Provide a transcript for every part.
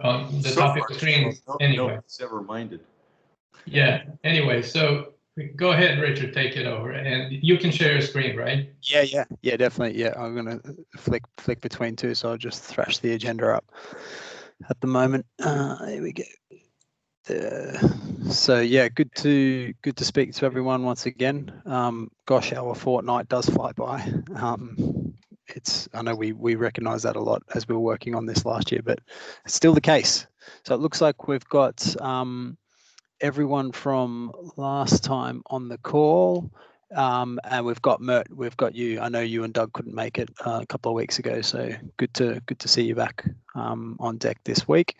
on the top of the screen anyway. It's ever minded. Yeah. Anyway, so go ahead, Richard, take it over, and you can share your screen, right? Yeah, definitely. Yeah, I'm gonna flick between two, so I'll just thrash the agenda up at the moment. Here we go. So yeah, good to speak to everyone once again. Gosh, our fortnight does fly by. I know we recognise that a lot as we were working on this last year, but it's still the case. So it looks like we've got everyone from last time on the call, and we've got Mert, we've got you. I know you and Doug couldn't make it a couple of weeks ago, so good to see you back on deck this week.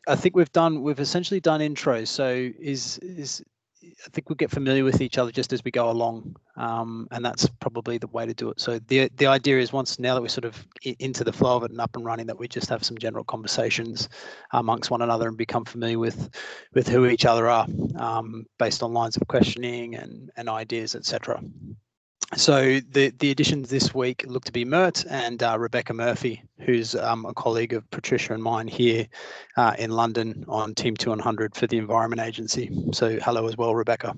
I think we've essentially done intros. So I think we'll get familiar with each other just as we go along, and that's probably the way to do it. So the idea is now that we're sort of into the flow of it and up and running, that we just have some general conversations amongst one another and become familiar with who each other are, based on lines of questioning and ideas, etc. So the additions this week look to be Mert and Rebecca Murphy, who's a colleague of Patricia and mine here in London on Team 200 for the Environment Agency. So hello as well, Rebecca.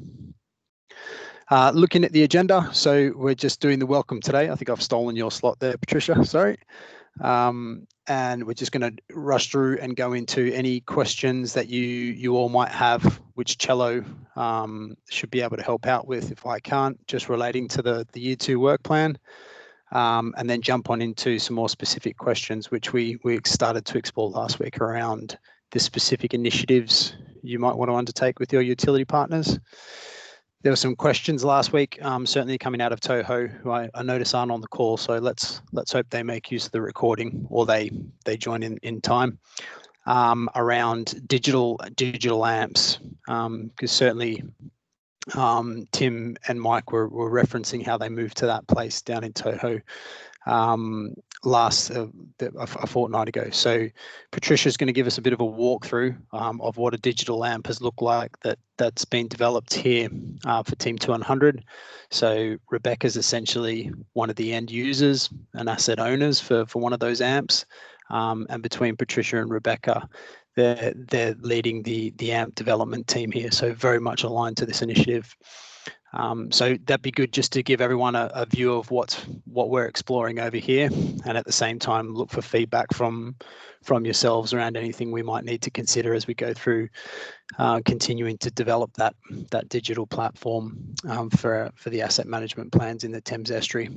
Looking at the agenda, so we're just doing the welcome today. I think I've stolen your slot there, Patricia, sorry. And we're just going to rush through and go into any questions that you all might have, which Cello should be able to help out with if I can't, just relating to the Year 2 work plan, and then jump on into some more specific questions, which we started to explore last week around the specific initiatives you might want to undertake with your utility partners. There were some questions last week, certainly coming out of Toho, who I notice aren't on the call. So let's hope they make use of the recording, or they join in time, around digital amps, because certainly Tim and Mike were referencing how they moved to that place down in Toho a fortnight ago. So Patricia's going to give us a bit of a walkthrough of what a digital amp has looked like that's been developed here for Team 200. So Rebecca's essentially one of the end users and asset owners for one of those amps, and between Patricia and Rebecca, they're leading the amp development team here, so very much aligned to this initiative. So that'd be good just to give everyone a view of what we're exploring over here, and at the same time look for feedback from yourselves around anything we might need to consider as we go through continuing to develop that digital platform for the asset management plans in the Thames Estuary.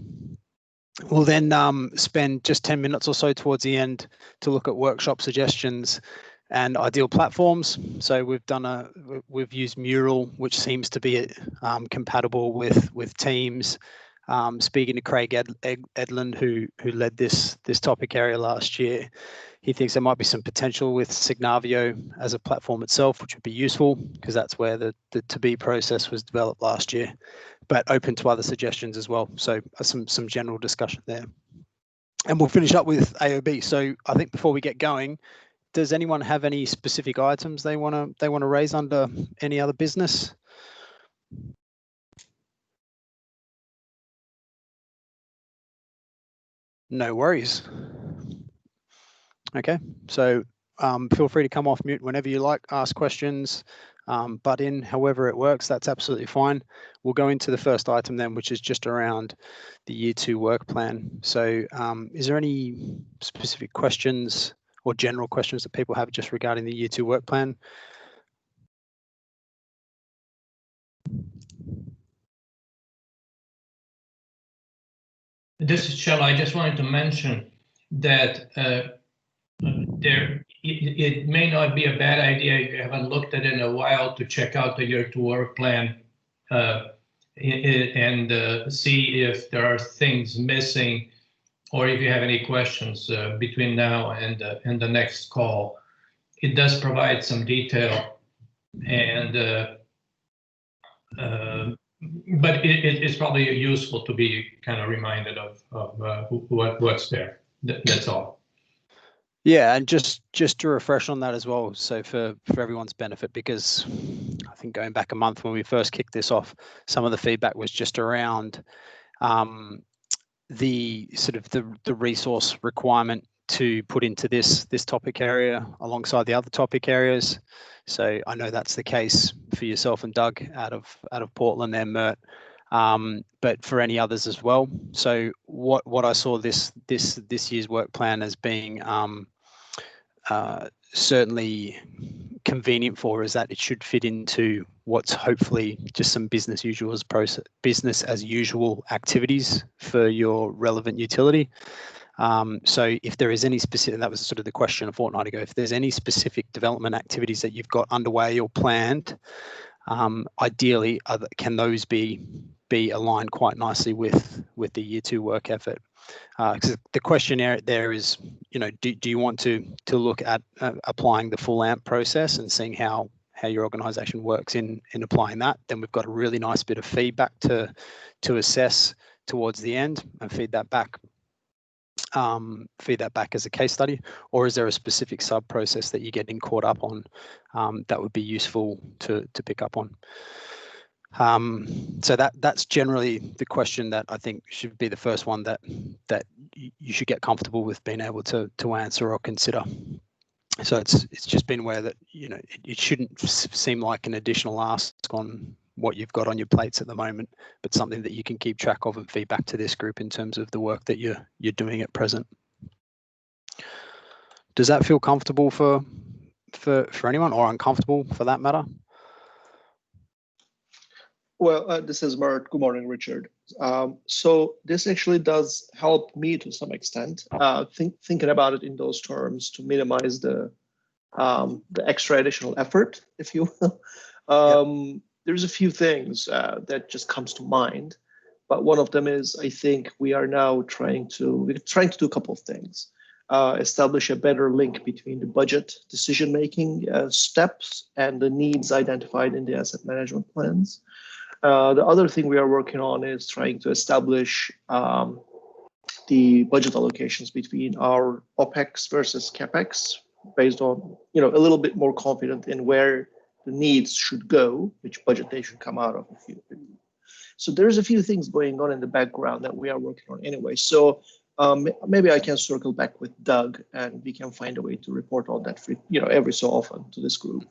We'll then spend just 10 minutes or so towards the end to look at workshop suggestions and ideal platforms. So we've used Mural, which seems to be compatible with Teams. Speaking to Craig Edland, who led this topic area last year, he thinks there might be some potential with Signavio as a platform itself, which would be useful because that's where the to-be process was developed last year, but open to other suggestions as well. So some general discussion there. And we'll finish up with AOB. So I think before we get going, does anyone have any specific items they want to raise under any other business? No worries. Okay, so feel free to come off mute whenever you like, ask questions, butt in however it works, that's absolutely fine. We'll go into the first item then, which is just around the Year 2 work plan. So is there any specific questions or general questions that people have just regarding the Year 2 work plan? This is Shell. I just wanted to mention that it may not be a bad idea if you haven't looked at it in a while to check out the Year 2 work plan and see if there are things missing, or if you have any questions between now and the next call. It does provide some detail, and but it's probably useful to be kind of reminded of what's there. That's all. Yeah, and just to refresh on that as well, so for everyone's benefit, because I think going back a month when we first kicked this off, some of the feedback was just around the sort of the resource requirement to put into this topic area alongside the other topic areas. So I know that's the case for yourself and Doug out of Portland there, Mert, but for any others as well. So what I saw this year's work plan as being certainly convenient for is that it should fit into what's hopefully just some business as usual activities for your relevant utility. So if there is any specific, that was sort of the question a fortnight ago, if there's any specific development activities that you've got underway or planned, ideally, can those be aligned quite nicely with the year 2 work effort? Because the question there is, do you want to look at applying the full AMP process and seeing how your organisation works in applying that? Then we've got a really nice bit of feedback to assess towards the end and feed that back as a case study. Or is there a specific sub process that you're getting caught up on that would be useful to pick up on? So that's generally the question that I think should be the first one that you should get comfortable with being able to answer or consider. So it's just been aware that it shouldn't seem like an additional ask on what you've got on your plates at the moment, but something that you can keep track of and feed back to this group in terms of the work that you're doing at present. Does that feel comfortable for anyone, or uncomfortable for that matter? Well, this is Mert. Good morning, Richard. So this actually does help me to some extent, thinking about it in those terms to minimize the extra additional effort, if you will. There's a few things that just comes to mind, but one of them is I think we are now trying to do a couple of things. Establish a better link between the budget decision-making steps and the needs identified in the asset management plans. The other thing we are working on is trying to establish the budget allocations between our OPEX versus CAPEX based on, a little bit more confident in where the needs should go, which budget they should come out of. So there's a few things going on in the background that we are working on anyway. So maybe I can circle back with Doug and we can find a way to report on that, every so often to this group.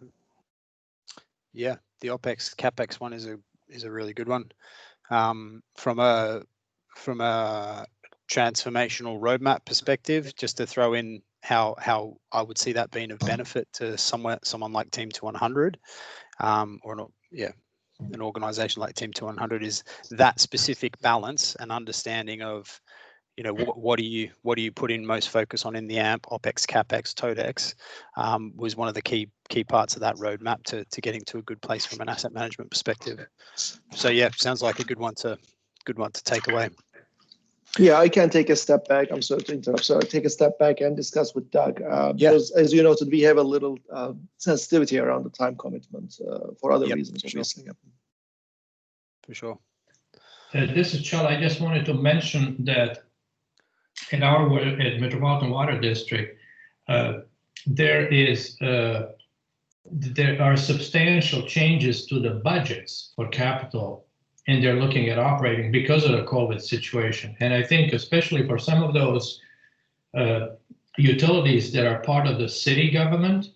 Yeah, the OPEX CAPEX one is a really good one. From a transformational roadmap perspective, just to throw in how I would see that being of benefit to someone like Team 200, an organisation like Team 200 is that specific balance and understanding of, what do you put in most focus on in the AMP, OPEX, CAPEX, TOTEX, was one of the key parts of that roadmap to getting to a good place from an asset management perspective. So yeah, sounds like a good one to take away. Yeah, I can take a step back. I'm sorry to interrupt. So take a step back and discuss with Doug. Because as you noted, we have a little sensitivity around the time commitment for other reasons, obviously. For sure. This is Chell. I just wanted to mention that in our Metropolitan Water District, there are substantial changes to the budgets for capital, and they're looking at operating because of the COVID situation. And I think especially for some of those utilities that are part of the city government,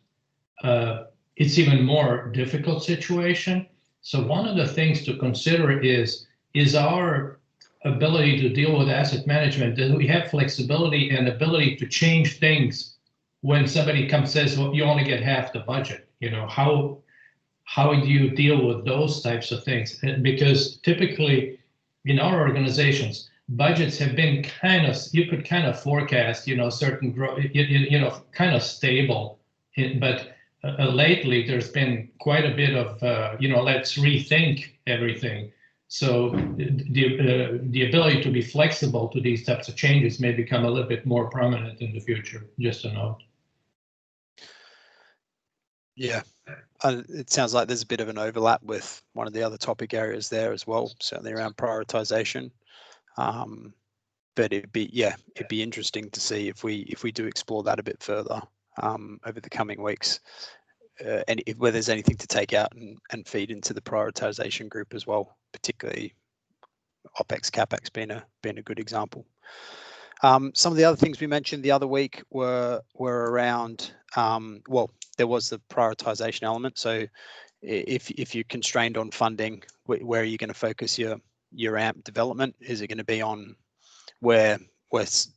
it's even more difficult situation. So one of the things to consider is our ability to deal with asset management. Do we have flexibility and ability to change things when somebody comes and says, well, you only get half the budget? How do you deal with those types of things? Because typically in our organizations, budgets have been you could kind of forecast, certain growth, kind of stable. But lately there's been quite a bit of, let's rethink everything. So the ability to be flexible to these types of changes may become a little bit more prominent in the future, just a note. Yeah, it sounds like there's a bit of an overlap with one of the other topic areas there as well, certainly around prioritization. But it'd be interesting to see if we do explore that a bit further over the coming weeks, and where there's anything to take out and feed into the prioritization group as well, particularly OPEX, CAPEX being a good example. Some of the other things we mentioned the other week were around, well, there was the prioritization element. So if you're constrained on funding, where are you going to focus your AMP development? Is it going to be on where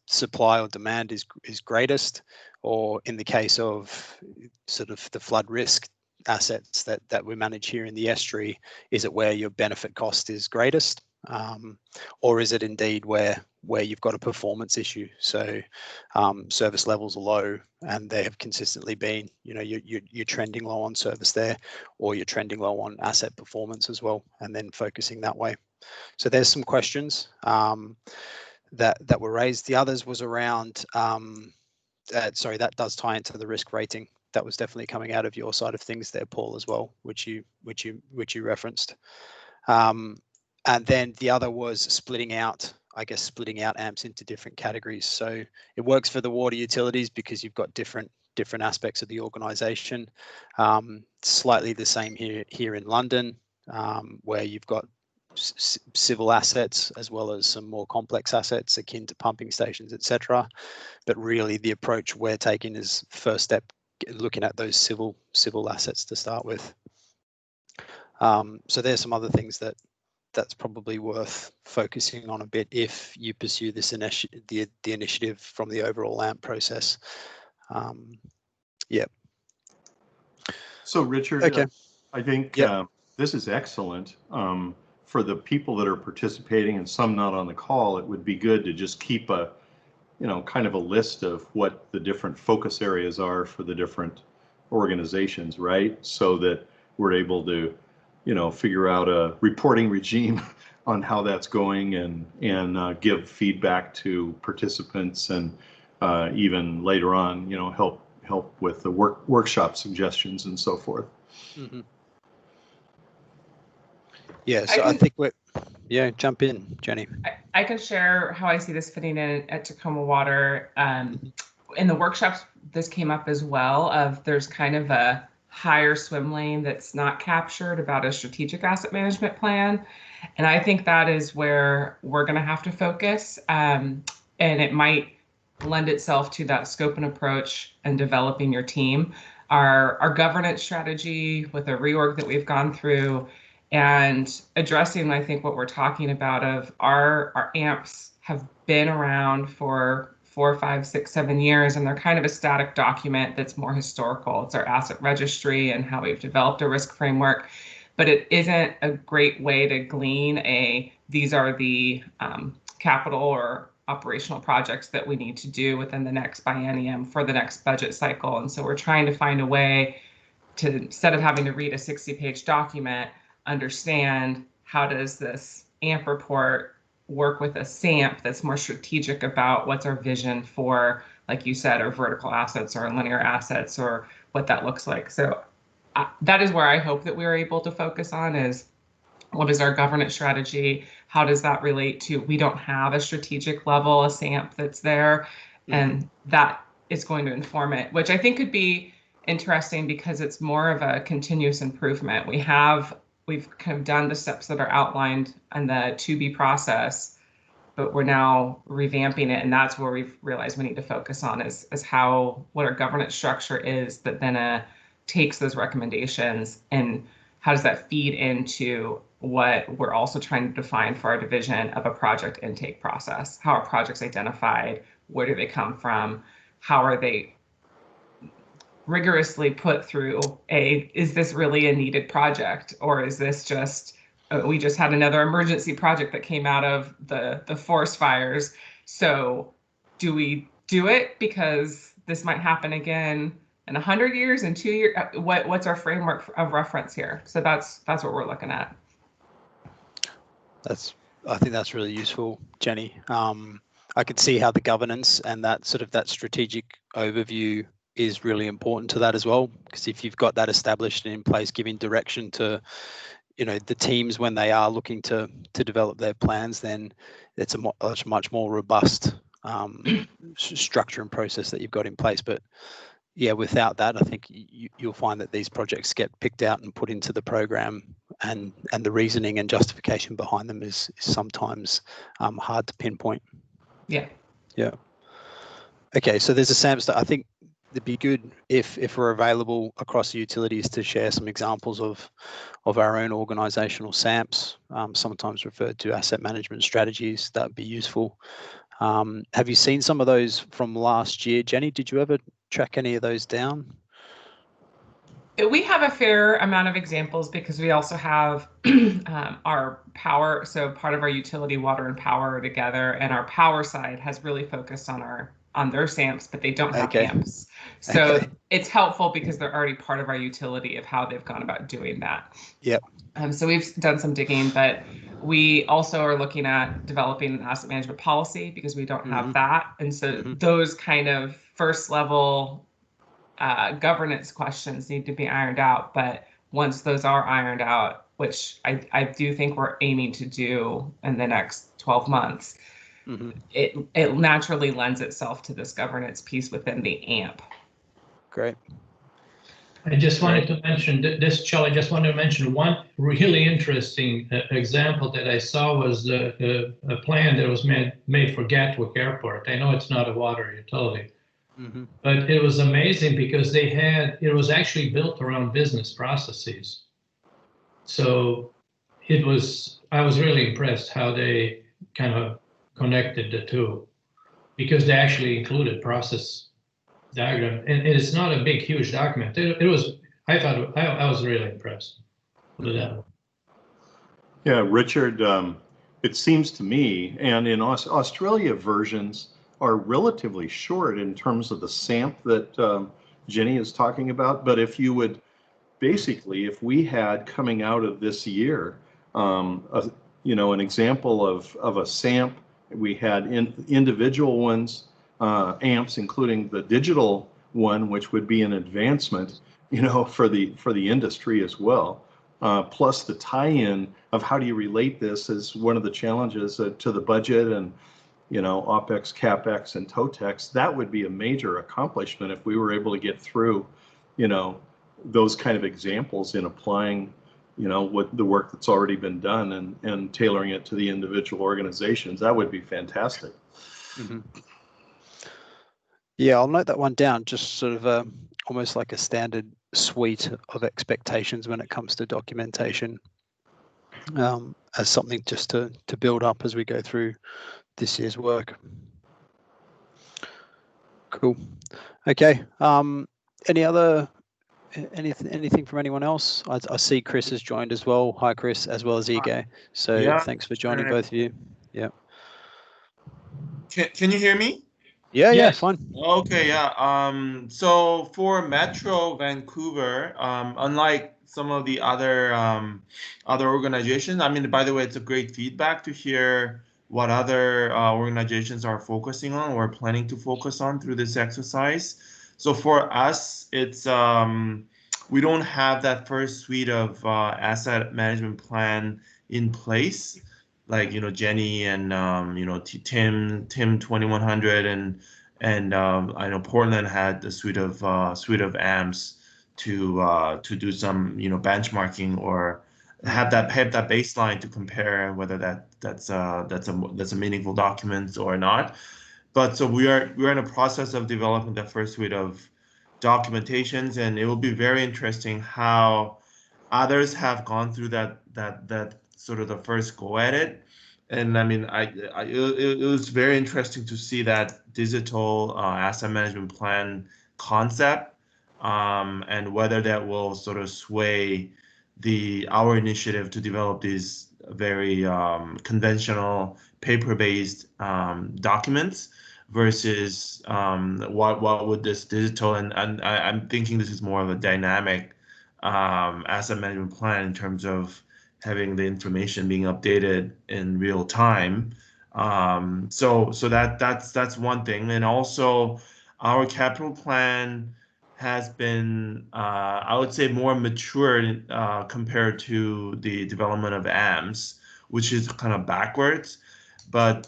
supply or demand is greatest, or in the case of sort of the flood risk assets that we manage here in the estuary, is it where your benefit cost is greatest, or is it indeed where you've got a performance issue? So service levels are low and they have consistently been, you're trending low on service there, or you're trending low on asset performance as well, and then focusing that way. So there's some questions that were raised. The others was around, sorry, that does tie into the risk rating. That was definitely coming out of your side of things there, Paul, as well, which you referenced. And then the other was splitting out AMPs into different categories. So it works for the water utilities because you've got different aspects of the organisation. Slightly the same here in London, where you've got civil assets as well as some more complex assets akin to pumping stations, etc. But really the approach we're taking is first step looking at those civil assets to start with. So there's some other things that's probably worth focusing on a bit if you pursue this the initiative from the overall AMP process. Yeah. So Richard, okay. I think this is excellent. For the people that are participating and some not on the call, it would be good to just keep a, kind of a list of what the different focus areas are for the different organizations, right? So that we're able to, figure out a reporting regime on how that's going and give feedback to participants and even later on, help with the workshop suggestions and so forth. Mm-hmm. Yeah, so I think jump in, Jenny. I can share how I see this fitting in at Tacoma Water. In the workshops, this came up as well, of there's kind of a higher swim lane that's not captured about a strategic asset management plan. And I think that is where we're going to have to focus. And it might lend itself to that scope and approach and developing your team. Our governance strategy with a reorg that we've gone through, and addressing, I think, what we're talking about of our AMPs have been around for 4, 5, 6, 7 years, and they're kind of a static document that's more historical. It's our asset registry and how we've developed a risk framework, but it isn't a great way to glean these are the capital or operational projects that we need to do within the next biennium for the next budget cycle. And so we're trying to find a way to, instead of having to read a 60-page document, understand how does this AMP report work with a SAMP that's more strategic about what's our vision for, like you said, our vertical assets or linear assets, or what that looks like. So that is where I hope that we're able to focus on is what is our governance strategy? How does that relate to, we don't have a strategic level, a SAMP that's there, and that is going to inform it, which I think could be interesting because it's more of a continuous improvement. We've kind of done the steps that are outlined in the 2B process, but we're now revamping it, and that's where we've realized we need to focus on is what our governance structure is that then takes those recommendations, and how does that feed into what we're also trying to define for our division of a project intake process. How are projects identified? Where do they come from? How are they rigorously put through is this really a needed project, or is this just, we just had another emergency project that came out of the forest fires. So do we do it because this might happen again in 100 years, in 2 years? What's our framework of reference here? So that's what we're looking at. I think that's really useful, Jenny. I could see how the governance and that strategic overview is really important to that as well, because if you've got that established and in place, giving direction to the teams when they are looking to develop their plans, then it's a much more robust structure and process that you've got in place. But yeah, without that, I think you'll find that these projects get picked out and put into the program and the reasoning and justification behind them is sometimes hard to pinpoint. Yeah. Yeah. Okay, so there's a SAMP study. I think it'd be good if we're available across the utilities to share some examples of our own organizational SAMPs, sometimes referred to asset management strategies. That would be useful. Have you seen some of those from last year? Jenny, did you ever track any of those down? We have a fair amount of examples because we also have our power. So part of our utility, water and power are together, and our power side has really focused on their SAMPs, but they don't have AMPs. So it's helpful because they're already part of our utility of how they've gone about doing that. Yep. So we've done some digging, but we also are looking at developing an asset management policy because we don't have that. And so those kind of first level governance questions need to be ironed out. But once those are ironed out, which I do think we're aiming to do in the next 12 months, it naturally lends itself to this governance piece within the AMP. Great. I just wanted to mention this, Charlie. I just wanted to mention one really interesting example that I saw was a plan that was made for Gatwick Airport. I know it's not a water utility, but it was amazing because it was actually built around business processes. So I was really impressed how they kind of connected the two, because they actually included process diagram, and it's not a big, huge document. I thought I was really impressed with that. Yeah, Richard, it seems to me, and in Australia, versions are relatively short in terms of the SAMP that Jenny is talking about. But if you would, basically, if we had coming out of this year, an example of a SAMP, we had individual ones, AMPs, including the digital one, which would be an advancement, for the industry as well. Plus the tie-in of how do you relate this as one of the challenges to the budget and, OPEX, CAPEX, and TOTEX. That would be a major accomplishment if we were able to get through, those kind of examples in applying, what the work that's already been done and tailoring it to the individual organizations. That would be fantastic. Yeah, I'll note that one down, just sort of almost like a standard suite of expectations when it comes to documentation, as something just to build up as we go through this year's work. Cool. Okay. Anything from anyone else? I see Chris has joined as well. Hi, Chris, as well as Ego. So yeah, thanks for joining, both of you. Yeah. Can you hear me? Yeah, yes. Yeah, fine. Okay, yeah. So for Metro Vancouver, unlike some of the other organizations, I mean, by the way, it's a great feedback to hear what other organizations are focusing on or planning to focus on through this exercise. So for us, it's we don't have that first suite of asset management plan in place, like Jenny and Tim 2100 and I know Portland had the suite of AMPs to do some benchmarking or have that baseline to compare whether that's a meaningful document or not. But so we're in a process of developing the first suite of documentations, and it will be very interesting how others have gone through that sort of the first go at it. And I mean, it was very interesting to see that digital asset management plan concept, and whether that will sort of sway our initiative to develop these very conventional paper-based documents versus what would this digital, and I'm thinking this is more of a dynamic asset management plan in terms of having the information being updated in real time. So that's one thing. And also our capital plan has been, I would say, more mature compared to the development of AMPs, which is kind of backwards. But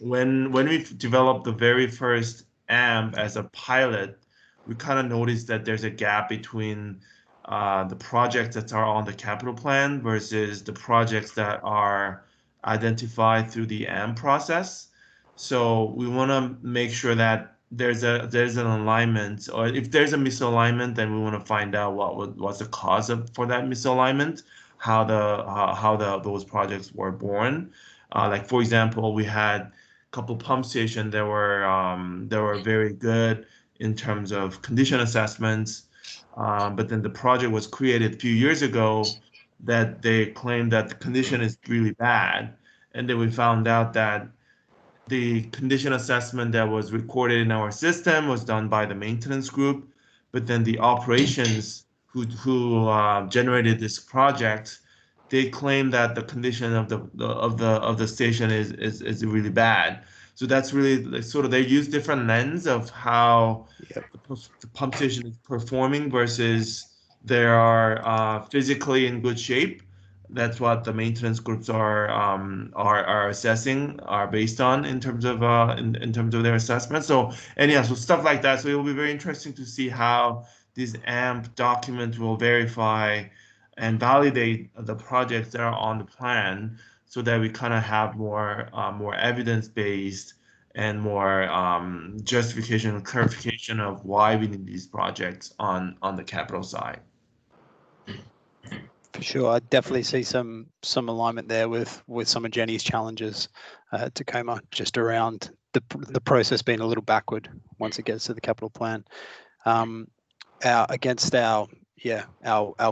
when we developed the very first AMP as a pilot, we kind of noticed that there's a gap between the projects that are on the capital plan versus the projects that are identified through the AMP process. So we want to make sure that there's an alignment, or if there's a misalignment, then we want to find out what's the cause for that misalignment, how those projects were born. Like for example, we had a couple pump stations that were very good in terms of condition assessments, but then the project was created a few years ago that they claimed that the condition is really bad, and then we found out that the condition assessment that was recorded in our system was done by the maintenance group, but then the operations who generated this project, they claim that the condition of the station is really bad. So that's really sort of, they use different lens of how the pump station is performing versus they are physically in good shape. That's what the maintenance groups are assessing, are based on in terms of in terms of their assessment. So so stuff like that. So it will be very interesting to see how these AMP documents will verify and validate the projects that are on the plan, so that we kind of have more evidence based and more justification and clarification of why we need these projects on the capital side. For sure, I definitely see some alignment there with some of Jenny's challenges at Tacoma, just around the process being a little backward once it gets to the capital plan. Against our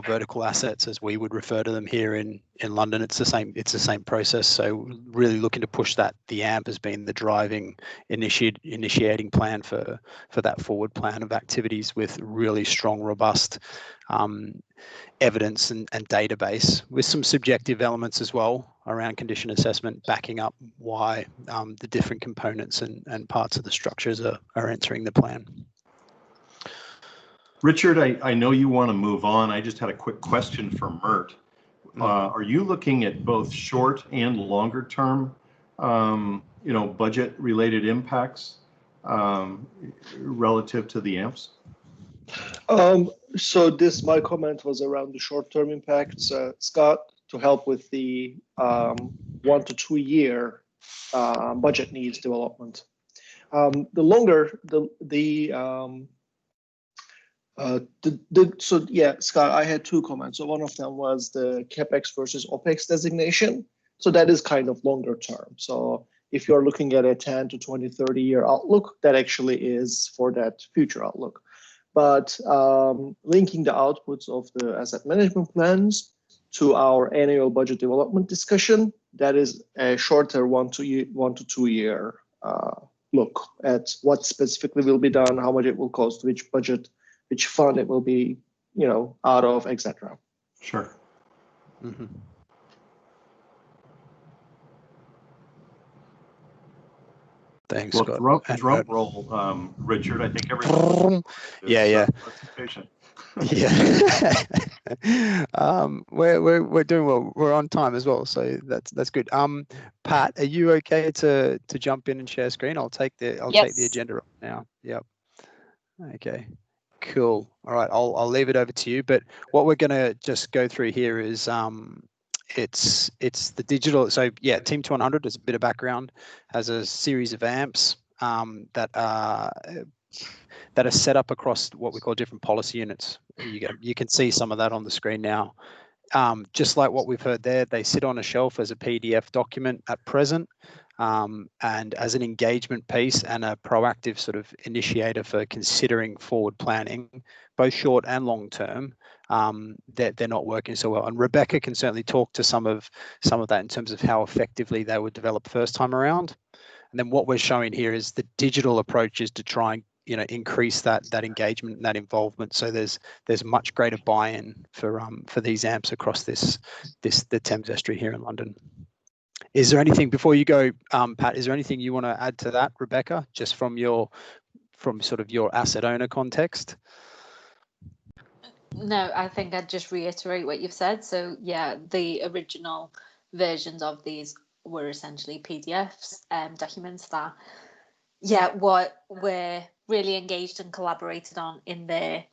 vertical assets, as we would refer to them here in London, it's the same process. So really looking to push that. The AMP has been the driving initiating plan for that forward plan of activities, with really strong, robust evidence and database, with some subjective elements as well around condition assessment, backing up why the different components and parts of the structures are entering the plan. Richard, I know you want to move on. I just had a quick question for Mert. Are you looking at both short and longer term, budget related impacts relative to the AMPs? So my comment was around the short-term impacts, Scott, to help with the 1 to 2 year budget needs development. Scott, I had 2 comments. So one of them was the CapEx versus OpEx designation. So that is kind of longer term. So if you're looking at a 10 to 20, 30 year outlook, that actually is for that future outlook. But linking the outputs of the asset management plans to our annual budget development discussion, that is a shorter 1 to 2 year look at what specifically will be done, how much it will cost, which budget, which fund it will be, out of, etc. Sure. Mm-hmm. Thanks, Well, Scott. drum roll, Richard. I think everyone. Yeah. Let's be patient. Yeah. We're doing well. We're on time as well, so that's good. Pat, are you okay to jump in and share screen? I'll take the agenda up now. Yep. Okay. Cool. All right. I'll leave it over to you. But what we're gonna just go through here is it's the digital. So yeah, Team 200 is a bit of background, has a series of AMPs that are set up across what we call different policy units. You can see some of that on the screen now. Just like what we've heard there, they sit on a shelf as a PDF document at present, and as an engagement piece and a proactive sort of initiator for considering forward planning, both short and long term. They're not working so well, and Rebecca can certainly talk to some of that in terms of how effectively they were developed first time around. And then what we're showing here is the digital approaches to try and increase that engagement and that involvement. So there's much greater buy-in for these AMPs across the Thames Estuary here in London. Is there anything, before you go, Pat, is there anything you want to add to that, Rebecca, just from sort of your asset owner context? No, I think I'd just reiterate what you've said. So yeah, the original versions of these were essentially PDFs, documents that, what we're really engaged and collaborated on in the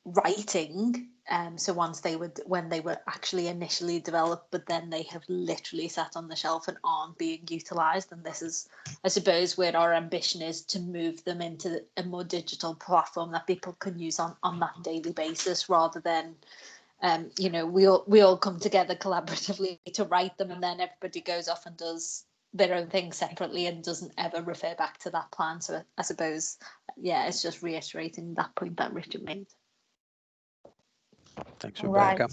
writing. So when they were actually initially developed, but then they have literally sat on the shelf and aren't being utilized. And this is, I suppose, where our ambition is to move them into a more digital platform that people can use on that daily basis, rather than, you know, we all come together collaboratively to write them, and then everybody goes off and does their own thing separately and doesn't ever refer back to that plan. So I suppose, yeah, it's just reiterating that point that Richard made. Thanks, Right. Rebecca.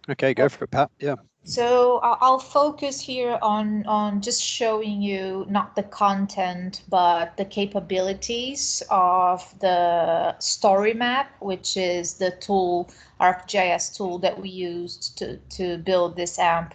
Okay, go for it, Pat. Yeah. So I'll focus here on just showing you not the content, but the capabilities of the story map, which is the tool, ArcGIS tool that we used to build this AMP.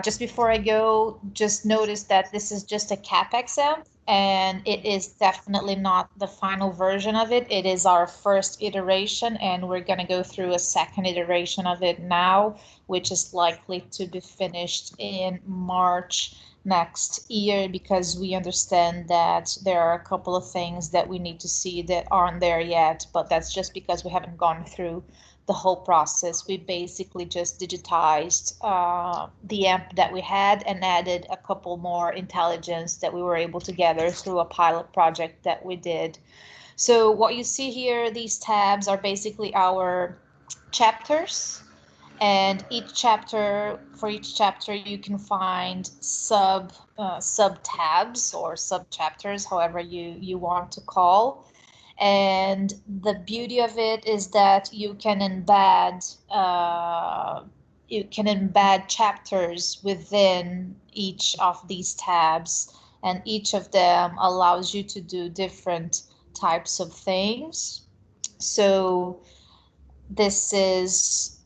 Just before I go, just notice that this is just a CapEx AMP, and it is definitely not the final version of it. It is our first iteration, and we're going to go through a second iteration of it now, which is likely to be finished in March next year, because we understand that there are a couple of things that we need to see that aren't there yet, but that's just because we haven't gone through the whole process. We basically just digitized the AMP that we had and added a couple more intelligence that we were able to gather through a pilot project that we did. So what you see here, these tabs are basically our chapters, and for each chapter you can find sub tabs or sub chapters, however you want to call. And the beauty of it is that you can embed chapters within each of these tabs, and each of them allows you to do different types of things. So this is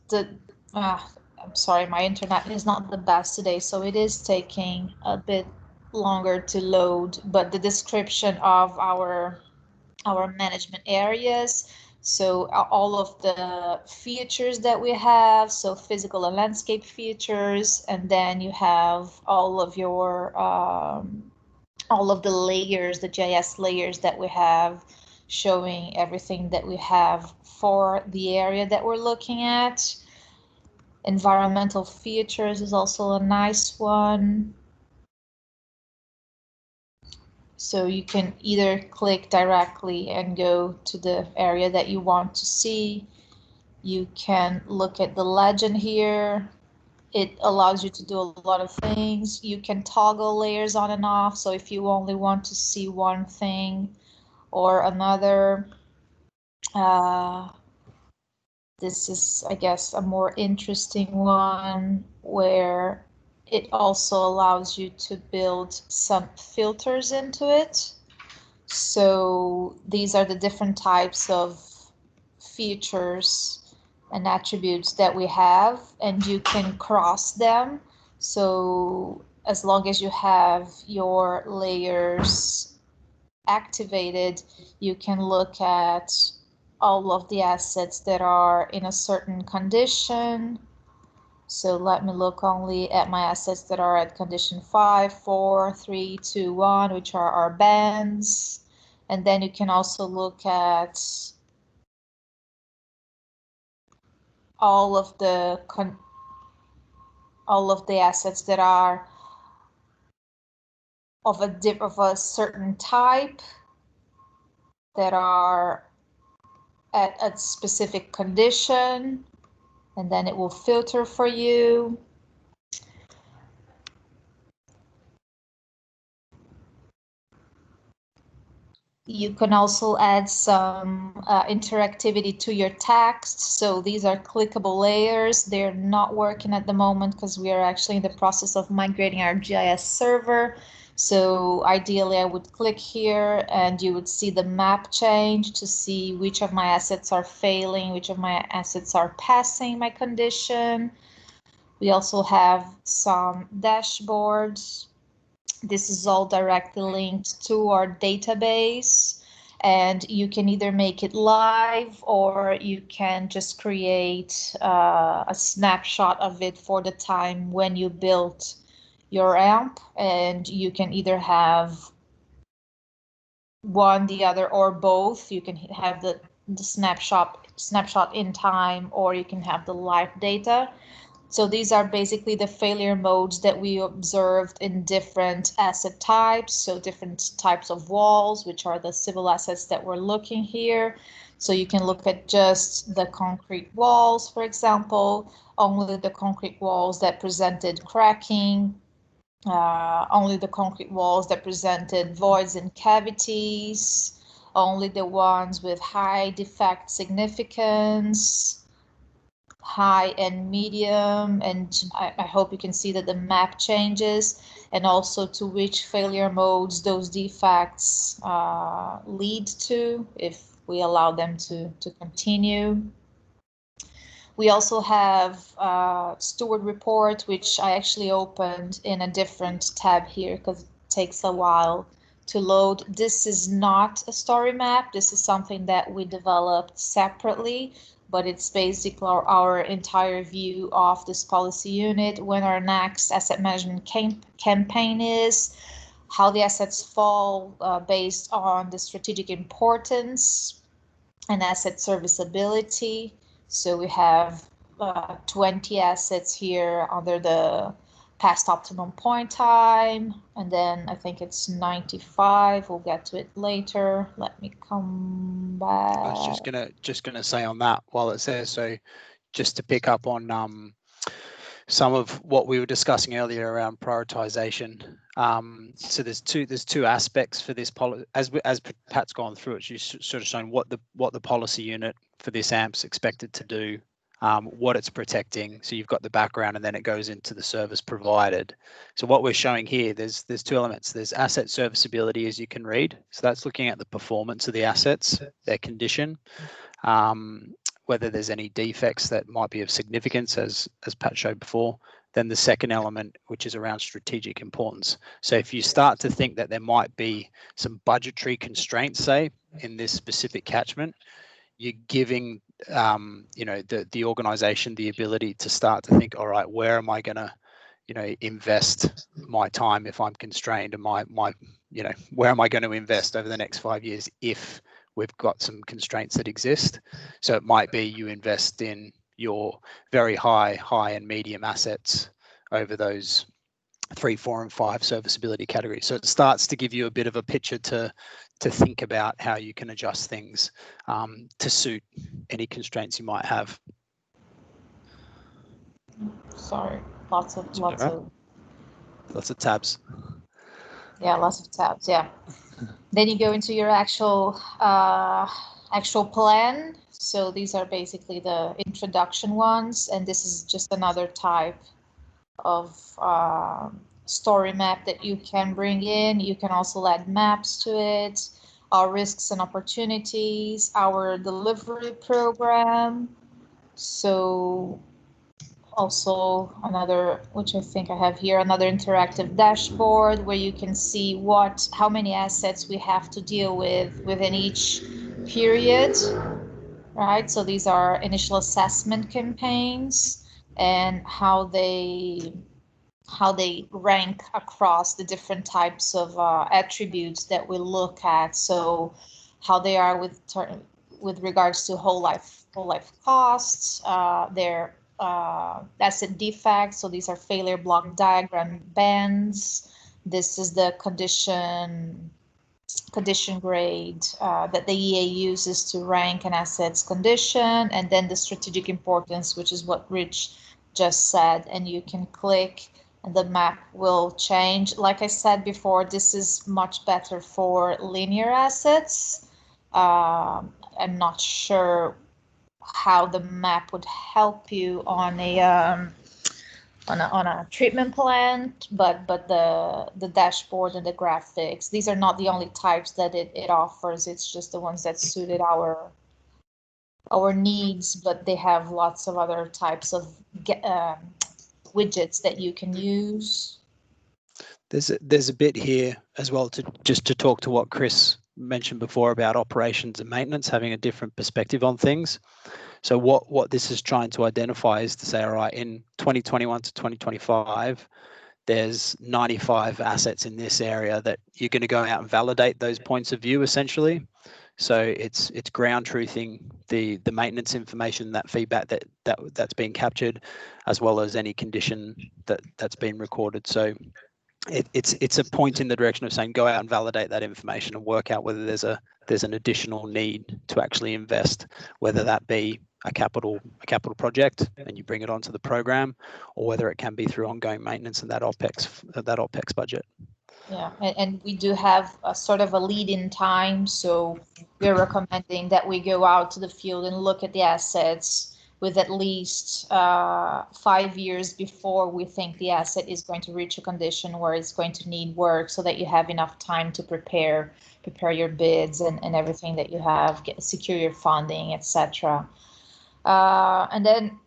I'm sorry, my internet is not the best today, so it is taking a bit longer to load, but the description of our management areas. So all of the features that we have, so physical and landscape features, and then you have all of your all of the layers, the GIS layers that we have, showing everything that we have for the area that we're looking at. Environmental features is also a nice one. So you can either click directly and go to the area that you want to see. You can look at the legend here. It allows you to do a lot of things. You can toggle layers on and off. So if you only want to see one thing or another, this is, I guess, a more interesting one where it also allows you to build some filters into it. So these are the different types of features and attributes that we have, and you can cross them. So as long as you have your layers activated, you can look at all of the assets that are in a certain condition. So let me look only at my assets that are at condition 5, 4, 3, 2, 1, which are our bands. And then you can also look at all of the assets that are of a certain type, that are at a specific condition, and then it will filter for you. You can also add some interactivity to your text. So these are clickable layers. They're not working at the moment because we are actually in the process of migrating our GIS server. So ideally I would click here and you would see the map change to see which of my assets are failing, which of my assets are passing my condition. We also have some dashboards. This is all directly linked to our database, and you can either make it live or you can just create a snapshot of it for the time when you built your AMP, and you can either have one, the other, or both. You can have the snapshot in time, or you can have the live data. So these are basically the failure modes that we observed in different asset types. So different types of walls, which are the civil assets that we're looking here. So you can look at just the concrete walls, for example, only the concrete walls that presented cracking, only the concrete walls that presented voids and cavities, only the ones with high defect significance, high and medium, and I hope you can see that the map changes, and also to which failure modes those defects lead to if we allow them to continue. We also have Steward report, which I actually opened in a different tab here because it takes a while to load. This is not a story map. This is something that we developed separately, but it's basically our entire view of this policy unit, when our next asset management campaign is, how the assets fall based on the strategic importance and asset serviceability. So we have 20 assets here under the past optimum point time, and then I think it's 95. We'll get to it later. Let me come back. I was just gonna say on that while it's there. So just to pick up on some of what we were discussing earlier around prioritization. So there's two aspects for this policy. As Pat's gone through it, she's sort of shown what the policy unit for this AMP's expected to do, what it's protecting. So you've got the background, and then it goes into the service provided. So what we're showing here, there's two elements. There's asset serviceability, as you can read. So that's looking at the performance of the assets, their condition, whether there's any defects that might be of significance, as Pat showed before. Then the second element, which is around strategic importance. So if you start to think that there might be some budgetary constraints, say, in this specific catchment, you're giving the organization the ability to start to think, all right, where am I going to invest my time if I'm constrained, and where am I going to invest over the next 5 years if we've got some constraints that exist. So it might be you invest in your very high and medium assets over those 3, 4, and 5 serviceability categories. So it starts to give you a bit of a picture to think about how you can adjust things to suit any constraints you might have. Sorry, lots of tabs. Yeah, lots of tabs. Yeah. Then you go into your actual plan. So these are basically the introduction ones, and this is just another type of story map that you can bring in. You can also add maps to it, our risks and opportunities, our delivery program. So also another, which I think I have here, another interactive dashboard where you can see how many assets we have to deal with within each period, right? So these are initial assessment campaigns and how they rank across the different types of attributes that we look at. So how they are with regards to whole life costs, their asset defects. So these are failure block diagram bands. This is the condition grade that the EA uses to rank an asset's condition, and then the strategic importance, which is what Rich just said, and you can click and the map will change. Like I said before, this is much better for linear assets. I'm not sure how the map would help you on a treatment plant, but the dashboard and the graphics, these are not the only types that it offers. It's just the ones that suited our needs, but they have lots of other types of widgets that you can use. There's a bit here as well to talk to what Chris mentioned before about operations and maintenance, having a different perspective on things. So what this is trying to identify is to say, all right, in 2021 to 2025, there's 95 assets in this area that you're going to go out and validate those points of view, essentially. So it's ground truthing the maintenance information, that feedback that's been captured, as well as any condition that's been recorded. So it's a point in the direction of saying go out and validate that information and work out whether there's an additional need to actually invest, whether that be a capital project and you bring it onto the program, or whether it can be through ongoing maintenance and that OPEX budget. Yeah, and we do have a sort of a lead-in time, so we're recommending that we go out to the field and look at the assets with at least 5 years before we think the asset is going to reach a condition where it's going to need work, so that you have enough time to prepare your bids and everything that you have, secure your funding, etc. And then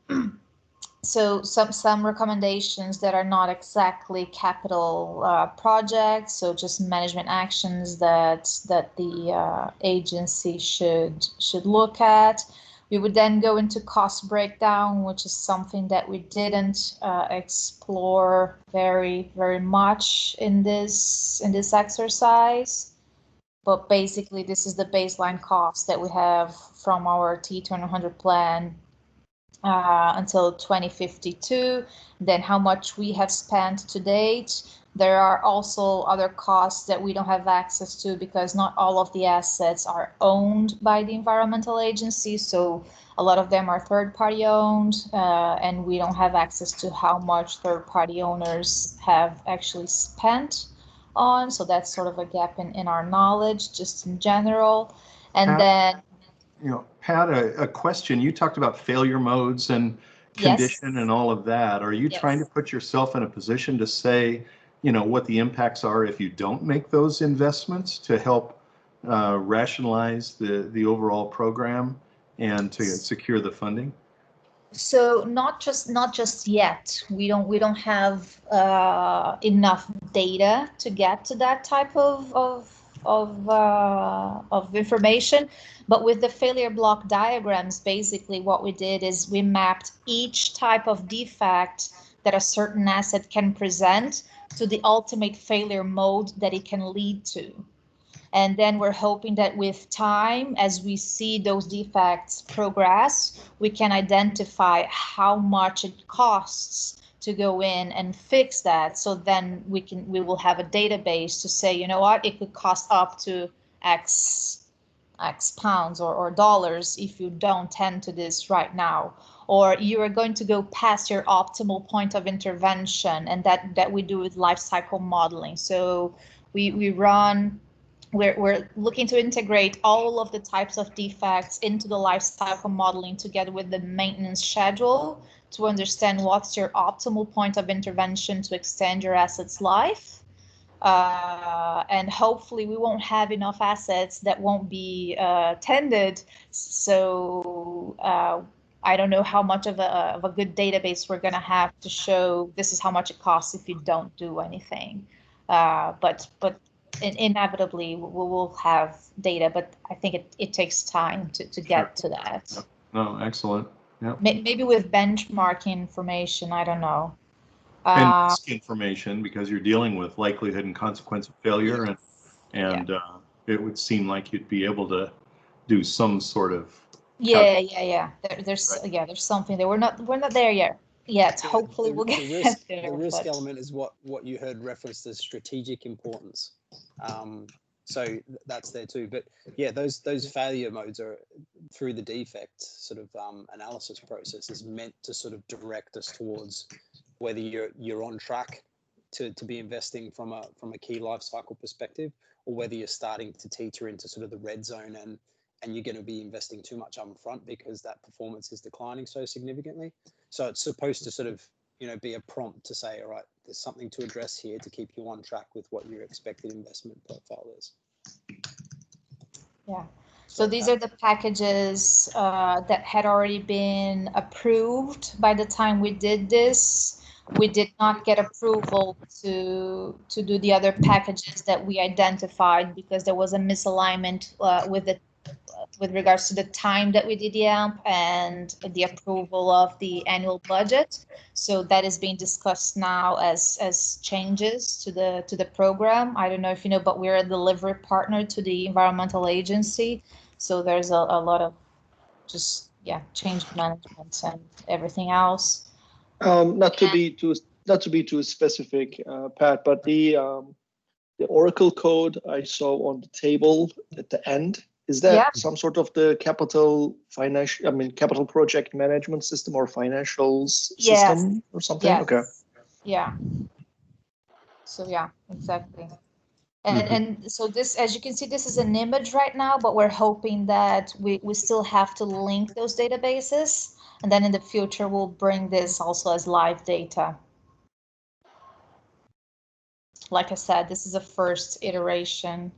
so some recommendations that are not exactly capital projects, so just management actions that the agency should look at. We would then go into cost breakdown, which is something that we didn't explore very much in this exercise. But basically, this is the baseline cost that we have from our T2100 plan until 2052, then how much we have spent to date. There are also other costs that we don't have access to because not all of the assets are owned by the environmental agency, so a lot of them are third-party owned, and we don't have access to how much third-party owners have actually spent on, so that's sort of a gap in our knowledge just in general. And then Pat, a question. You talked about failure modes and condition Yes. and all of that. Are you trying to put yourself in a position to say, what the impacts are if you don't make those investments to help rationalize the overall program and to secure the funding? So not just yet. We don't have enough data to get to that type of information. But with the failure block diagrams, basically what we did is we mapped each type of defect that a certain asset can present to the ultimate failure mode that it can lead to. And then we're hoping that with time, as we see those defects progress, we can identify how much it costs to go in and fix that. So then we will have a database to say, you know what, it could cost up to X pounds or dollars if you don't tend to this right now, or you are going to go past your optimal point of intervention, and that we do with life cycle modeling. So we're looking to integrate all of the types of defects into the life cycle modeling together with the maintenance schedule to understand what's your optimal point of intervention to extend your asset's life. And hopefully we won't have enough assets that won't be tended. So I don't know how much of a good database we're going to have to show this is how much it costs if you don't do anything. But inevitably we will have data, but I think it takes time to get to that. No, excellent. Yeah. Maybe with benchmarking information, I don't know. And risk information, because you're dealing with likelihood and consequence of failure, and it would seem like you'd be able to do some sort of There's something that we're not there yet. Hopefully we'll get there. The risk element is what you heard referenced as strategic importance. So that's there too. But yeah, those failure modes are through the defect sort of analysis process is meant to sort of direct us towards whether you're on track to be investing from a key life cycle perspective, or whether you're starting to teeter into sort of the red zone and you're going to be investing too much upfront because that performance is declining so significantly. So it's supposed to sort of be a prompt to say, all right, there's something to address here to keep you on track with what your expected investment profile is. Yeah. So these are the packages that had already been approved by the time we did this. We did not get approval to do the other packages that we identified because there was a misalignment with the with regards to the time that we did the AMP and the approval of the annual budget. So that is being discussed now as changes to the program. I don't know if you know, but we're a delivery partner to the environmental agency. So there's a lot of just change management and everything else. Not to be too specific, Pat, but the Oracle code I saw on the table at the end, is that some sort of the capital project management system or financials system or something? Yes. Okay. Yeah. So yeah, exactly. And so this, as you can see, this is an image right now, but we're hoping that we still have to link those databases. And then in the future, we'll bring this also as live data. Like I said, this is a first iteration.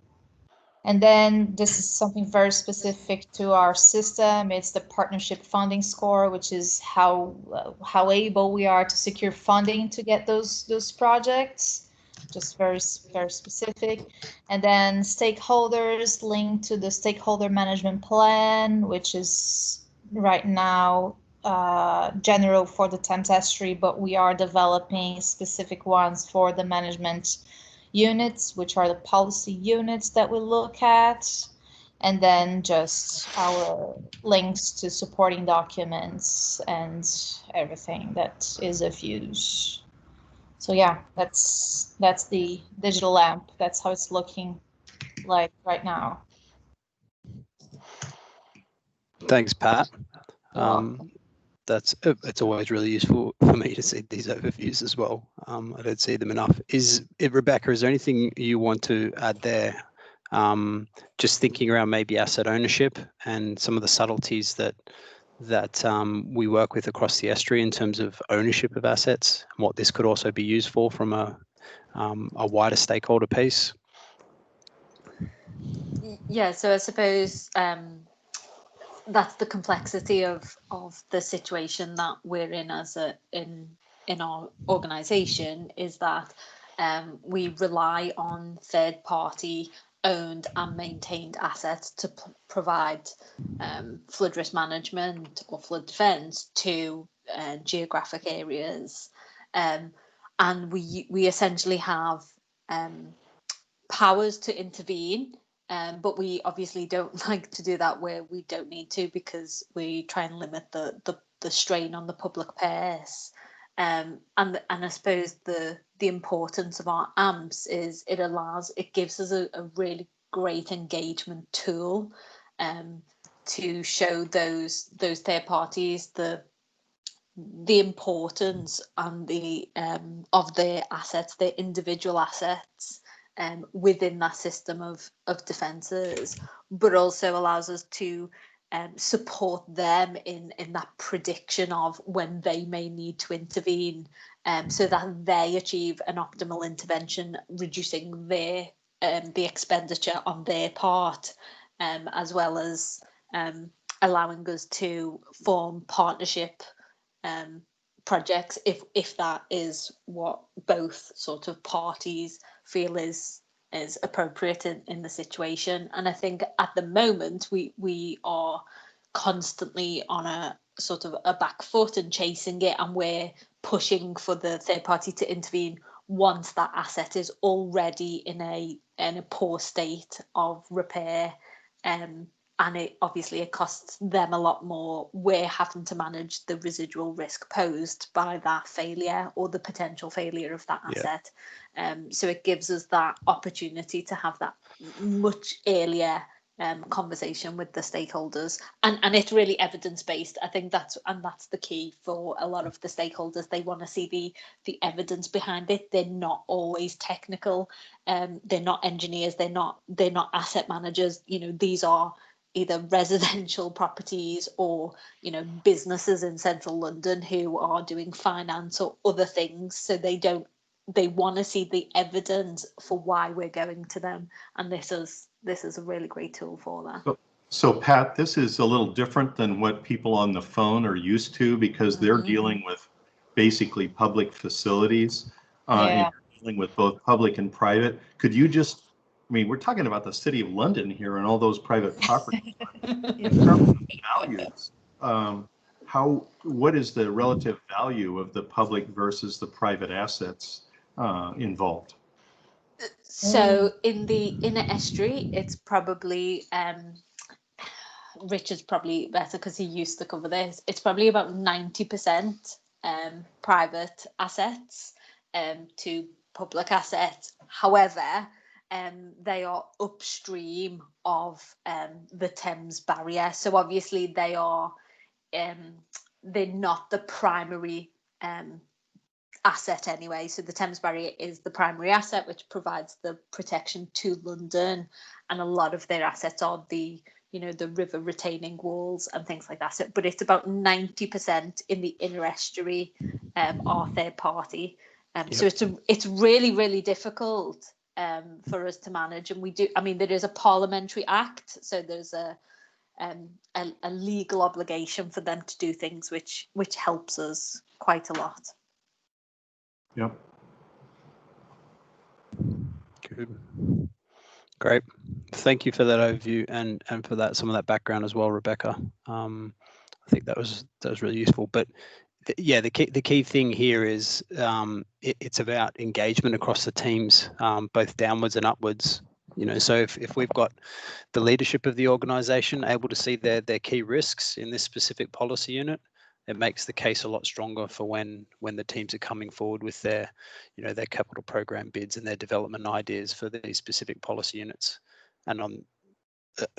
And then this is something very specific to our system. It's the partnership funding score, which is how able we are to secure funding to get those projects. Just very specific. And then stakeholders linked to the stakeholder management plan, which is right now general for the Thames Estuary, but we are developing specific ones for the management units, which are the policy units that we look at, and then just our links to supporting documents and everything that is of use. So yeah, that's the digital AMP. That's how it's looking like right now. Thanks, Pat. It's always really useful for me to see these overviews as well. I don't see them enough. Rebecca, is there anything you want to add there? Just thinking around maybe asset ownership and some of the subtleties that we work with across the estuary in terms of ownership of assets and what this could also be used for from a wider stakeholder piece. Yeah, so I suppose that's the complexity of the situation that we're in in our organisation, is that we rely on third party owned and maintained assets to provide flood risk management or flood defence to geographic areas, and we essentially have powers to intervene. But we obviously don't like to do that where we don't need to, because we try and limit the strain on the public purse. And I suppose the importance of our AMPs is it gives us a really great engagement tool to show those third parties the importance and the of their assets, their individual assets, within that system of defences, but also allows us to support them in that prediction of when they may need to intervene, so that they achieve an optimal intervention, reducing the expenditure on their part, as well as allowing us to form partnership projects if that is what both sort of parties feel is appropriate in the situation. And I think at the moment we are constantly on a sort of a back foot and chasing it, and we're pushing for the third party to intervene once that asset is already in a poor state of repair, and it obviously it costs them a lot more. We're having to manage the residual risk posed by that failure or the potential failure of that asset. So it gives us that opportunity to have that much earlier conversation with the stakeholders, and it's really evidence-based. I think that's the key for a lot of the stakeholders. They want to see the evidence behind it. They're not always technical, they're not engineers, they're not asset managers. These are either residential properties or businesses in central London who are doing finance or other things. So they want to see the evidence for why we're going to them, and this is a really great tool for that. So Pat, this is a little different than what people on the phone are used to, because they're dealing with basically public facilities, and you're dealing with both public and private. Could you just I mean, we're talking about the city of London here and all those private properties. In terms of values, what is the relative value of the public versus the private assets involved? So in the inner estuary, it's probably Richard's probably better because he used to cover this. It's probably about 90% private assets to public assets. However, they are upstream of the Thames barrier. So obviously they are they're not the primary asset anyway. So the Thames barrier is the primary asset, which provides the protection to London, and a lot of their assets are the river retaining walls and things like that. So, but it's about 90% in the inner estuary are third party. So it's really, really difficult for us to manage. And we do, I mean, there is a parliamentary act, so there's a legal obligation for them to do things which helps us quite a lot. Yep. Good. Great. Thank you for that overview and for that, some of that background as well, Rebecca. I think that was really useful. But the key thing here is it's about engagement across the teams, both downwards and upwards. So if we've got the leadership of the organisation able to see their key risks in this specific policy unit, it makes the case a lot stronger for when the teams are coming forward with their capital program bids and their development ideas for these specific policy units. And on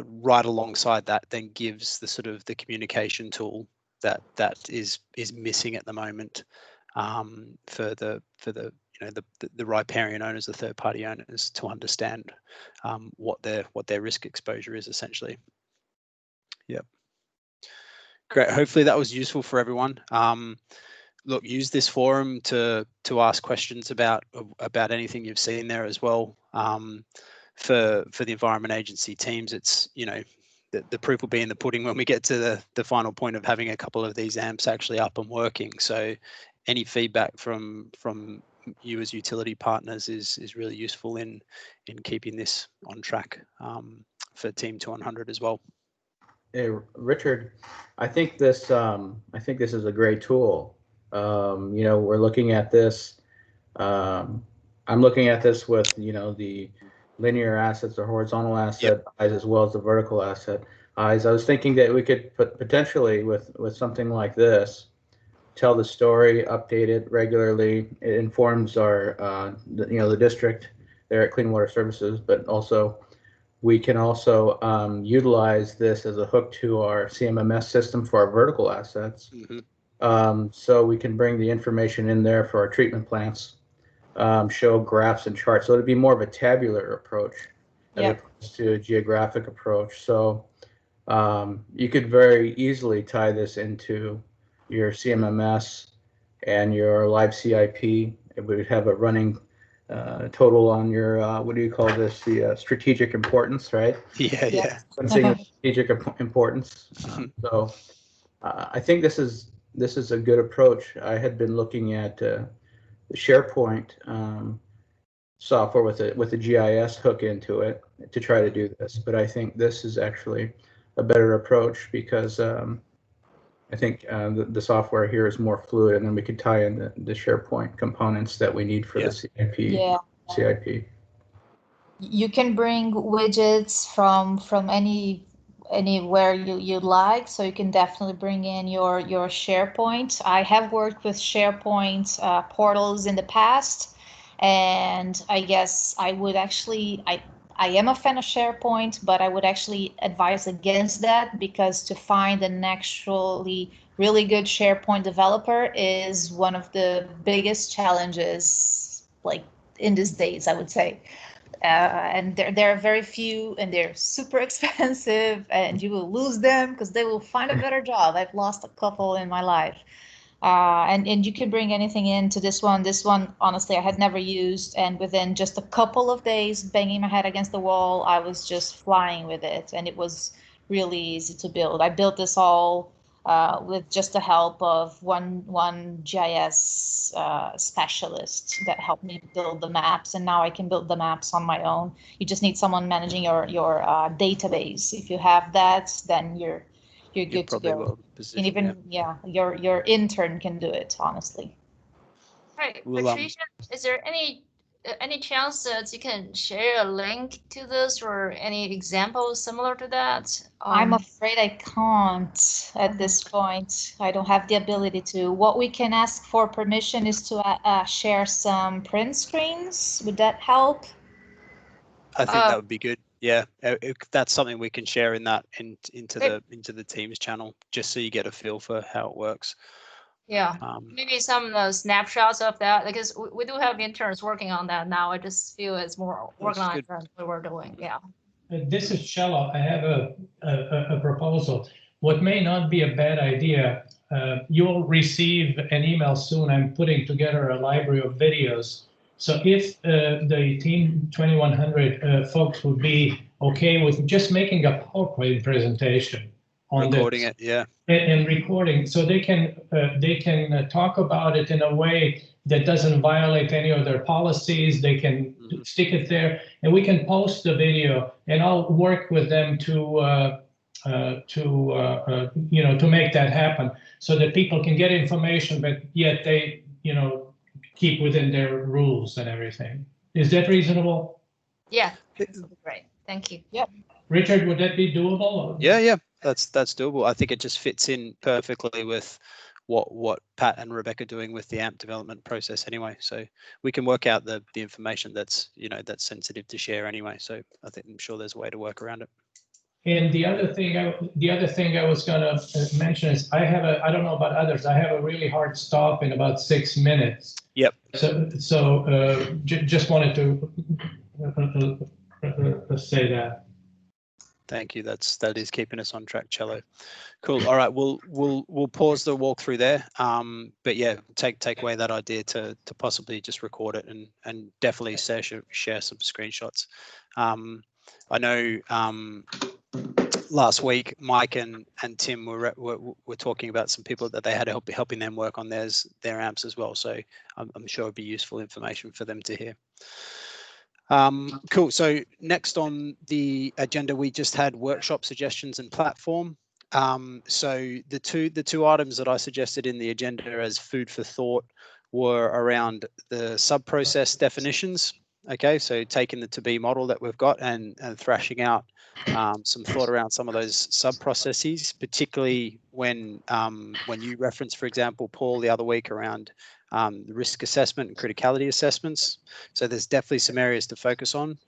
right alongside that, then gives the sort of the communication tool that is missing at the moment for the riparian owners, the third party owners, to understand what their risk exposure is essentially. Yep. Great. Hopefully that was useful for everyone. Look, use this forum to ask questions about anything you've seen there as well. For the Environment Agency teams, it's the proof will be in the pudding when we get to the final point of having a couple of these AMPs actually up and working. So any feedback from you as utility partners is really useful in keeping this on track for Team 200 as well. Hey, Richard, I think this is a great tool. We're looking at this. I'm looking at this with the linear assets or horizontal asset eyes as well as the vertical asset eyes. I was thinking that we could potentially with something like this tell the story, update it regularly. It informs our the district there at Clean Water Services, but also we can also utilize this as a hook to our CMMS system for our vertical assets. Mm-hmm. So we can bring the information in there for our treatment plants, show graphs and charts. So it'd be more of a tabular approach as opposed to a geographic approach. So you could very easily tie this into your CMMS and your live CIP. It would have a running total on your what do you call this, the strategic importance, right? Yeah. Strategic importance. So I think this is a good approach. I had been looking at the SharePoint software with a GIS hook into it to try to do this, but I think this is actually a better approach because I think the software here is more fluid, and then we could tie in the SharePoint components that we need for the CIP. Yeah. CIP. You can bring widgets from anywhere you like, so you can definitely bring in your SharePoint. I have worked with SharePoint portals in the past, and I guess I would actually I am a fan of SharePoint, but I would actually advise against that because to find an actually really good SharePoint developer is one of the biggest challenges, like in these days, I would say. And there are very few, and they're super expensive, and you will lose them because they will find a better job. I've lost a couple in my life. And you can bring anything into this one. This one, honestly, I had never used, and within just a couple of days, banging my head against the wall, I was just flying with it, and it was really easy to build. I built this all with just the help of one GIS specialist that helped me build the maps, and now I can build the maps on my own. You just need someone managing your database. If you have that, then you're good to go. And even your intern can do it, honestly. Right, Well, Patricia, is there any chance that you can share a link to this or any examples similar to that? I'm afraid I can't at this point. I don't have the ability to. What we can ask for permission is to share some print screens. Would that help? I think that would be good. Yeah, that's something we can share into the Teams channel, just so you get a feel for how it works. Yeah, maybe some snapshots of that, because we do have interns working on that now. I just feel it's more organized than we were doing. Yeah. This is Cello. I have a proposal. What may not be a bad idea, you'll receive an email soon. I'm putting together a library of videos. So if the Team 2100 folks would be okay with just making a PowerPoint presentation on recording it, yeah, and recording, so they can talk about it in a way that doesn't violate any of their policies. They can stick it there, and we can post the video, and I'll work with them to make that happen, so that people can get information, but yet they keep within their rules and everything. Is that reasonable? Yeah, great. Thank you. Yep. Richard, would that be doable? Yeah, that's doable. I think it just fits in perfectly with what Pat and Rebecca are doing with the AMP development process anyway. So we can work out the information that's sensitive to share anyway. So I'm sure there's a way to work around it. And the other thing I was going to mention is I don't know about others, I have a really hard stop in about 6 minutes. Yep. So just wanted to say that. Thank you. That is keeping us on track, Cello. Cool. All right, we'll pause the walkthrough there. But yeah, take away that idea to possibly just record it and definitely share some screenshots. I know last week Mike and Tim were talking about some people that they had helping them work on their amps as well. So I'm sure it'd be useful information for them to hear. Cool. So next on the agenda, we just had workshop suggestions and platform. So the two items that I suggested in the agenda as food for thought were around the sub-process definitions. Okay, so taking the to-be model that we've got and thrashing out some thought around some of those sub-processes, particularly when you referenced, for example, Paul, the other week around the risk assessment and criticality assessments. So there's definitely some areas to focus on.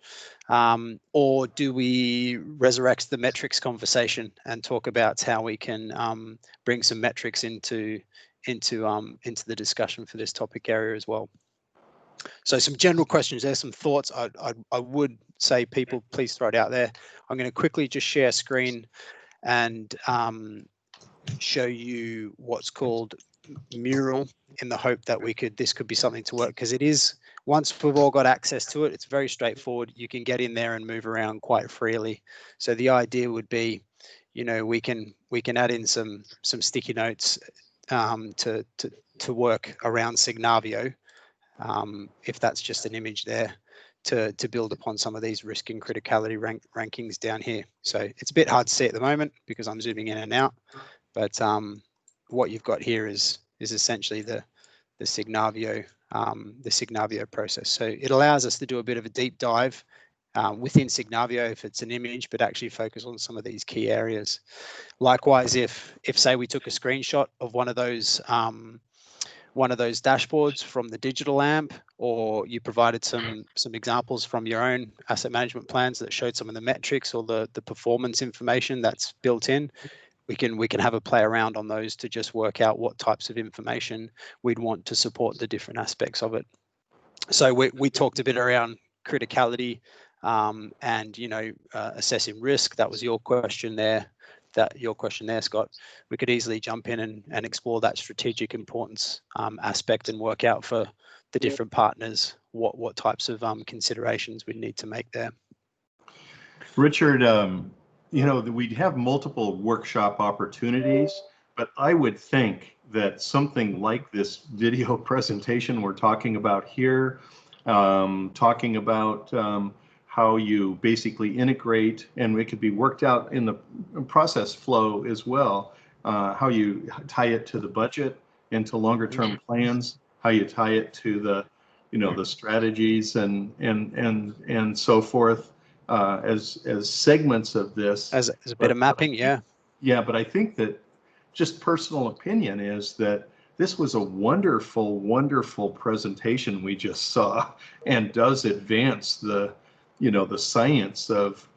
Or do we resurrect the metrics conversation and talk about how we can bring some metrics into the discussion for this topic area as well? So some general questions there, some thoughts. I would say, people, please throw it out there. I'm going to quickly just share screen and show you what's called Mural, in the hope that this could be something to work, because it is, once we've all got access to it, it's very straightforward. You can get in there and move around quite freely. So the idea would be, we can add in some sticky notes to work around Signavio. If that's just an image there to build upon some of these risk and criticality rankings down here. So it's a bit hard to see at the moment because I'm zooming in and out, but what you've got here is essentially the Signavio process. So it allows us to do a bit of a deep dive within Signavio if it's an image, but actually focus on some of these key areas. Likewise, if say we took a screenshot of one of those dashboards from the digital AMP, or you provided some examples from your own asset management plans that showed some of the metrics or the performance information that's built in, we can have a play around on those to just work out what types of information we'd want to support the different aspects of it. So we talked a bit around criticality and assessing risk. That was your question there. Scott. We could easily jump in and explore that strategic importance aspect and work out for the different partners what types of considerations we need to make there. Richard, we'd have multiple workshop opportunities, But I would think that something like this video presentation we're talking about here, talking about how you basically integrate, and it could be worked out in the process flow as well, how you tie it to the budget and to longer term plans, how you tie it to the, the strategies and so forth, as segments of this. As a bit of mapping, yeah. Yeah, but I think that just personal opinion is that this was a wonderful, wonderful presentation we just saw, and does advance the, the science of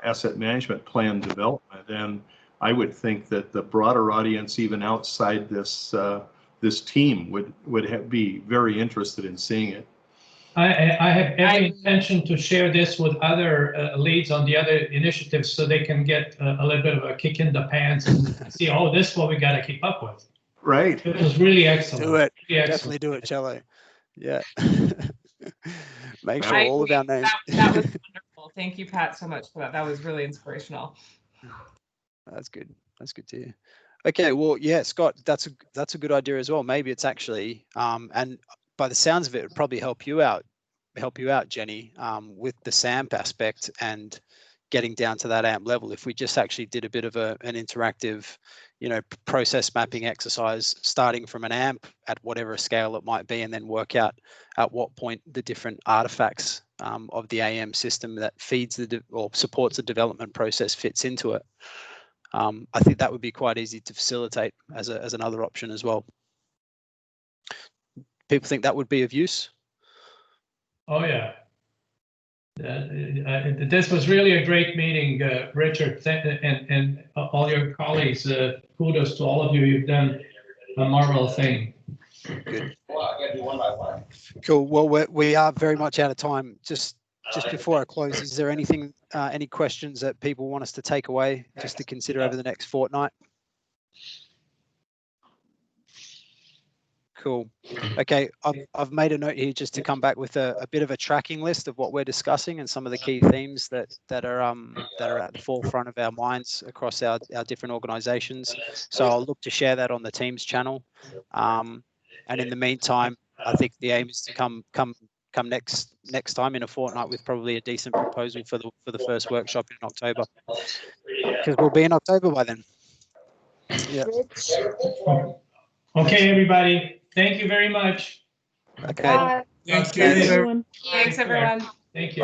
asset management plan development. And I would think that the broader audience, even outside this this team, would be very interested in seeing it. I have every intention to share this with other leads on the other initiatives, so they can get a little bit of a kick in the pants and see, oh, this is what we got to keep up with. Right. It was really excellent. Do it. Really Definitely do it, Cello. Yeah. Make sure all of our names. That was wonderful. Thank you, Pat, so much for that. That was really inspirational. That's good. That's good to hear. Okay, well, yeah, Scott, that's a good idea as well. Maybe it's actually, and by the sounds of it, it'd probably help you out, Jenny, with the SAMP aspect and getting down to that AMP level. If we just actually did a bit of an interactive, process mapping exercise, starting from an AMP at whatever scale it might be, and then work out at what point the different artifacts of the AM system that feeds or supports the development process fits into it. I think that would be quite easy to facilitate as another option as well. People think that would be of use? Oh, yeah. This was really a great meeting, Richard, and all your colleagues. Kudos to all of you. You've done a marvelous thing. Good. Cool. Well, we are very much out of time. Just before I close, is there anything, any questions that people want us to take away just to consider over the next fortnight? Cool. Okay, I've made a note here just to come back with a bit of a tracking list of what we're discussing and some of the key themes that are at the forefront of our minds across our different organisations. So I'll look to share that on the Teams channel. And in the meantime, I think the aim is to come next time in a fortnight with probably a decent proposal for the first workshop in October, because we'll be in October by then. Yeah. Okay, everybody. Thank you very much. Okay. Bye. Thanks, Thanks, everyone. Thanks, everyone. Thank you.